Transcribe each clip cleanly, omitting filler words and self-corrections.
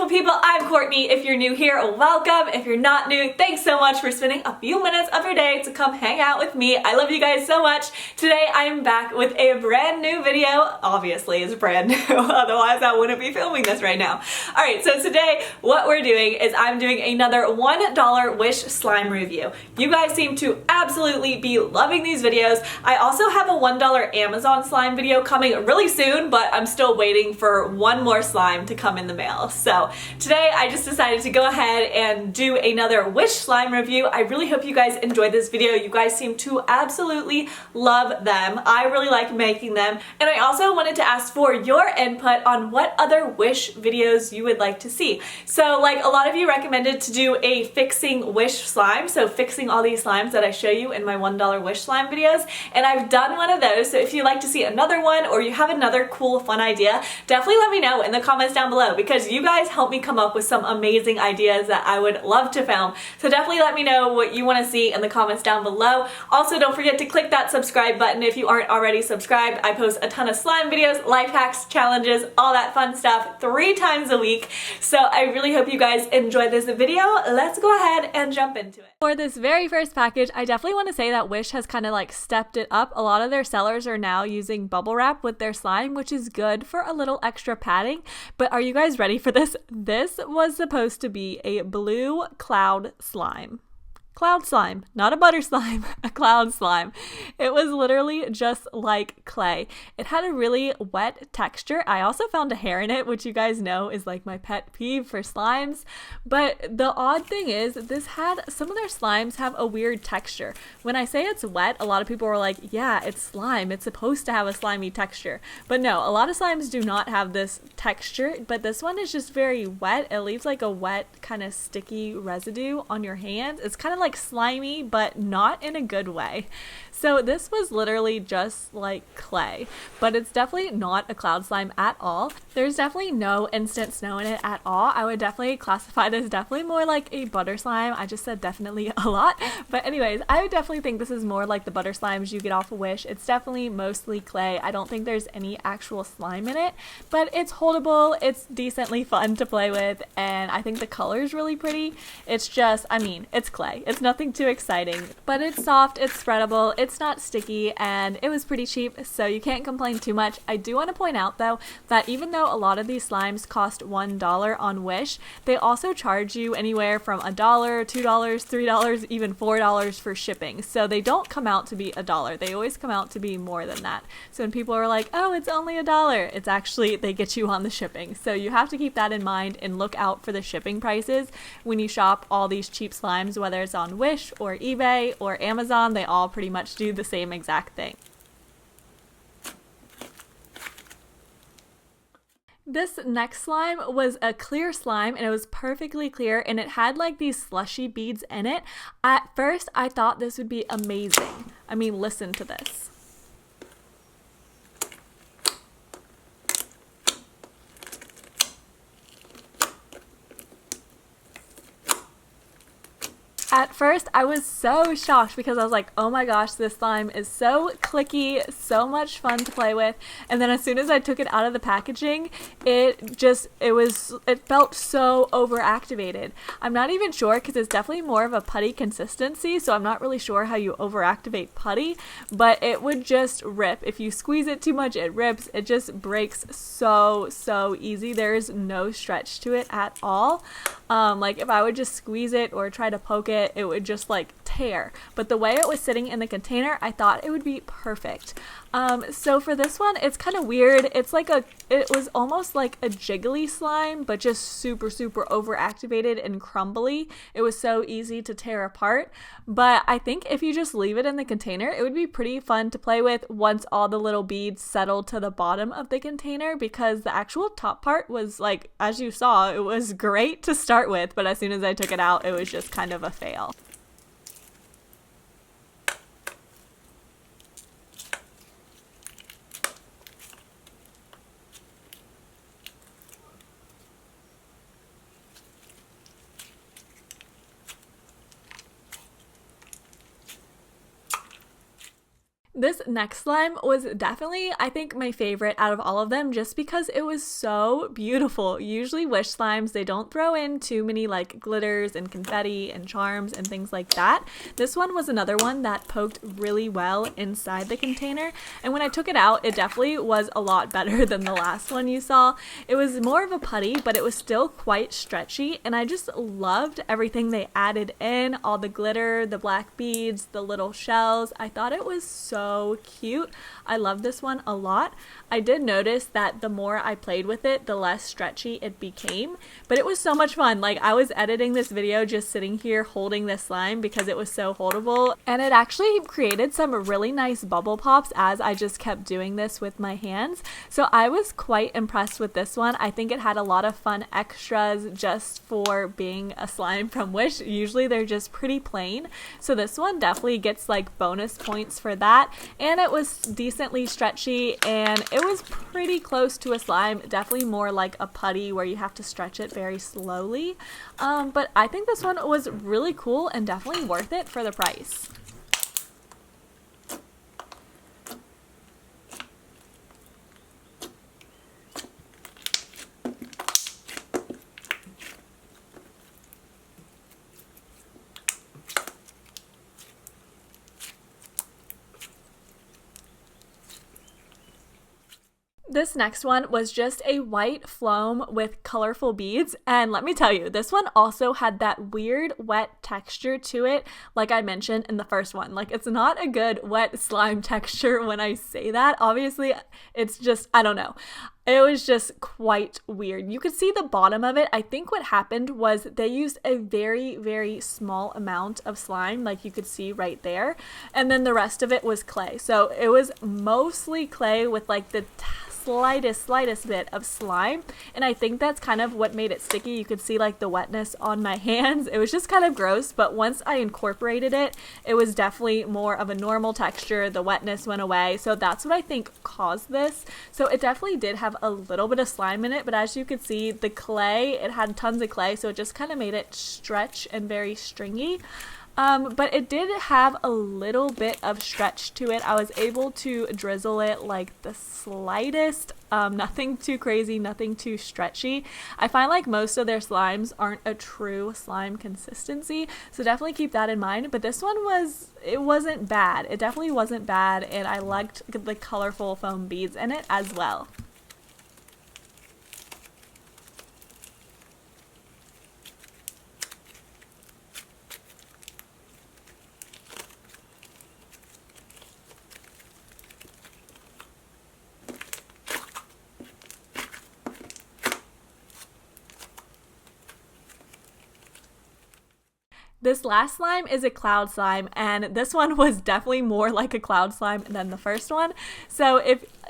beautiful people, I'm Courtney. If you're new here, welcome. If you're not new, thanks so much for spending a few minutes of your day to come hang out with me. I love you guys so much. Today I am back with a brand new video. Obviously it's brand new, otherwise I wouldn't be filming this right now. Alright, so today what we're doing is I'm doing another $1 Wish slime review. You guys seem to absolutely be loving these videos. I also have a $1 Amazon slime video coming really soon, but I'm still waiting for one more slime to come in the mail. So today I just decided to go ahead and do another Wish slime review. I really hope you guys enjoyed this video. You guys seem to absolutely love them. I really like making them. And I also wanted to ask for your input on what other Wish videos you would like to see. So like a lot of you recommended to do a fixing Wish slime, so fixing all these slimes that I show you in my $1 Wish slime videos, and I've done one of those. So if you'd like to see another one or you have another cool fun idea, definitely let me know in the comments down below, because you guys help me come up with some amazing ideas that I would love to film. So definitely let me know what you want to see in the comments down below. Also, don't forget to click that subscribe button if you aren't already subscribed. I post a ton of slime videos, life hacks, challenges, all that fun stuff 3 times a week. So I really hope you guys enjoyed this video. Let's go ahead and jump into it. For this very first package, I definitely want to say that Wish has kind of like stepped it up. A lot of their sellers are now using bubble wrap with their slime, which is good for a little extra padding. But are you guys ready for this? This was supposed to be a blue cloud slime. Cloud slime, not a butter slime, a cloud slime. It was literally just like clay. It had a really wet texture. I also found a hair in it, which you guys know is like my pet peeve for slimes. But the odd thing is, some of their slimes have a weird texture. When I say it's wet, a lot of people were like, yeah, it's slime. It's supposed to have a slimy texture. But no, a lot of slimes do not have this texture, but this one is just very wet. It leaves like a wet kind of sticky residue on your hands. It's kind of like slimy, but not in a good way. So this was literally just like clay, but it's definitely not a cloud slime at all. There's definitely no instant snow in it at all. I would definitely classify this definitely more like a butter slime. I just said definitely a lot, but anyways, I would definitely think this is more like the butter slimes you get off of Wish. It's definitely mostly clay. I don't think there's any actual slime in it, but it's holdable. It's decently fun to play with, and I think the color is really pretty. It's just, I mean, it's clay. It's nothing too exciting, but it's soft, it's spreadable, it's not sticky, and it was pretty cheap, so you can't complain too much. I do want to point out though that even though a lot of these slimes cost $1 on Wish, they also charge you anywhere from $1, $2, $3, even $4 for shipping. So they don't come out to be $1. They always come out to be more than that. So when people are like, oh, it's only $1, it's actually, they get you on the shipping. So you have to keep that in mind and look out for the shipping prices when you shop all these cheap slimes, whether it's on Wish or eBay or Amazon. They all pretty much do the same exact thing. This next slime was a clear slime, and it was perfectly clear, and it had like these slushy beads in it. At first I thought this would be amazing. I mean, listen to this. At first, I was so shocked because I was like, oh my gosh, this slime is so clicky, so much fun to play with. And then as soon as I took it out of the packaging, it felt so overactivated. I'm not even sure, because it's definitely more of a putty consistency, so I'm not really sure how you overactivate putty, but it would just rip. If you squeeze it too much, it rips. It just breaks so easy. There is no stretch to it at all. Like if I would just squeeze it or try to poke it, it would just like tear. But the way it was sitting in the container, I thought it would be perfect. So for this one, it's kind of weird. It was almost like a jiggly slime, but just super overactivated and crumbly. It was so easy to tear apart. But I think if you just leave it in the container, it would be pretty fun to play with once all the little beads settled to the bottom of the container, because the actual top part was like, as you saw, it was great to start with, but as soon as I took it out, it was just kind of a fail. This next slime was definitely, I think, my favorite out of all of them just because it was so beautiful. Usually Wish slimes, they don't throw in too many like glitters and confetti and charms and things like that. This one was another one that poked really well inside the container, and when I took it out, it definitely was a lot better than the last one you saw. It was more of a putty, but it was still quite stretchy, and I just loved everything they added in, all the glitter, the black beads, the little shells. I thought it was so cute. I love this one a lot. I did notice that the more I played with it, the less stretchy it became, but it was so much fun. Like, I was editing this video just sitting here holding this slime because it was so holdable, and it actually created some really nice bubble pops as I just kept doing this with my hands. So I was quite impressed with this one. I think it had a lot of fun extras just for being a slime from Wish. Usually they're just pretty plain, so this one definitely gets like bonus points for that. And it was decently stretchy, and it was pretty close to a slime, definitely more like a putty where you have to stretch it very slowly. But I think this one was really cool and definitely worth it for the price. This next one was just a white foam with colorful beads, and let me tell you, this one also had that weird wet texture to it, like I mentioned in the first one. Like, it's not a good wet slime texture when I say that. Obviously, it's just, I don't know. It was just quite weird. You could see the bottom of it. I think what happened was they used a very, very small amount of slime, like you could see right there, and then the rest of it was clay. So it was mostly clay with like the slightest bit of slime, and I think that's kind of what made it sticky. You could see like the wetness on my hands. It was just kind of gross, but once I incorporated it, it was definitely more of a normal texture. The wetness went away, so that's what I think caused this. So it definitely did have a little bit of slime in it, but as you could see, the clay, it had tons of clay, so it just kind of made it stretch and very stringy. But it did have a little bit of stretch to it. I was able to drizzle it like the slightest, nothing too crazy, nothing too stretchy. I find like most of their slimes aren't a true slime consistency, so definitely keep that in mind. But this one it wasn't bad. It definitely wasn't bad, and I liked the colorful foam beads in it as well. This last slime is a cloud slime, and this one was definitely more like a cloud slime than the first one. So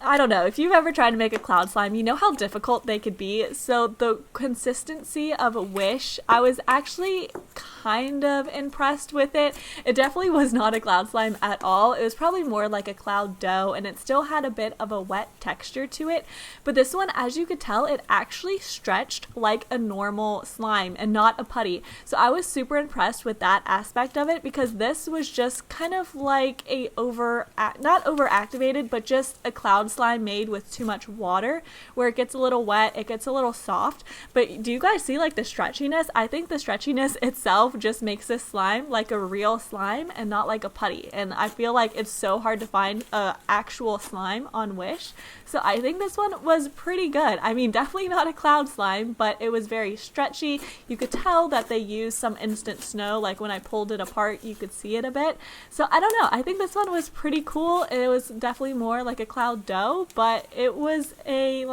I don't know, if you've ever tried to make a cloud slime, you know how difficult they could be. So the consistency of Wish, I was actually kind of impressed with it. It definitely was not a cloud slime at all. It was probably more like a cloud dough, and it still had a bit of a wet texture to it. But this one, as you could tell, it actually stretched like a normal slime and not a putty. So I was super impressed with that aspect of it, because this was just kind of like a not overactivated, but just a cloud slime made with too much water, where it gets a little wet, it gets a little soft. But do you guys see like the stretchiness? I think the stretchiness itself just makes this slime like a real slime and not like a putty, and I feel like it's so hard to find a actual slime on Wish. So I think this one was pretty good. I mean, definitely not a cloud slime, but it was very stretchy. You could tell that they used some instant snow, like when I pulled it apart you could see it a bit. So I don't know, I think this one was pretty cool. It was definitely more like a cloud dough, but it was a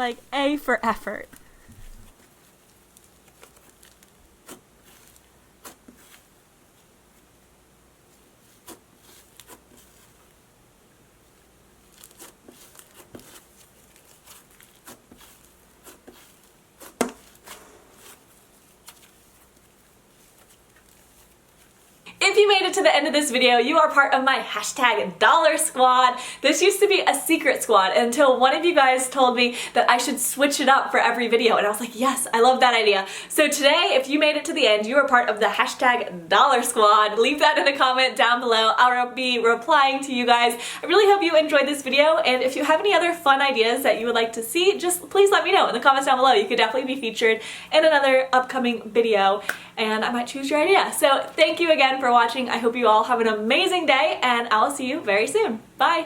for effort. If you made it to the end of this video, you are part of my hashtag dollar squad. This used to be a secret squad until one of you guys told me that I should switch it up for every video, and I was like, yes, I love that idea. So today, if you made it to the end, you are part of the hashtag dollar squad. Leave that in a comment down below. I'll be replying to you guys. I really hope you enjoyed this video, and if you have any other fun ideas that you would like to see, just please let me know in the comments down below. You could definitely be featured in another upcoming video, and I might choose your idea. So thank you again for watching. I hope you all have an amazing day, and I'll see you very soon. Bye!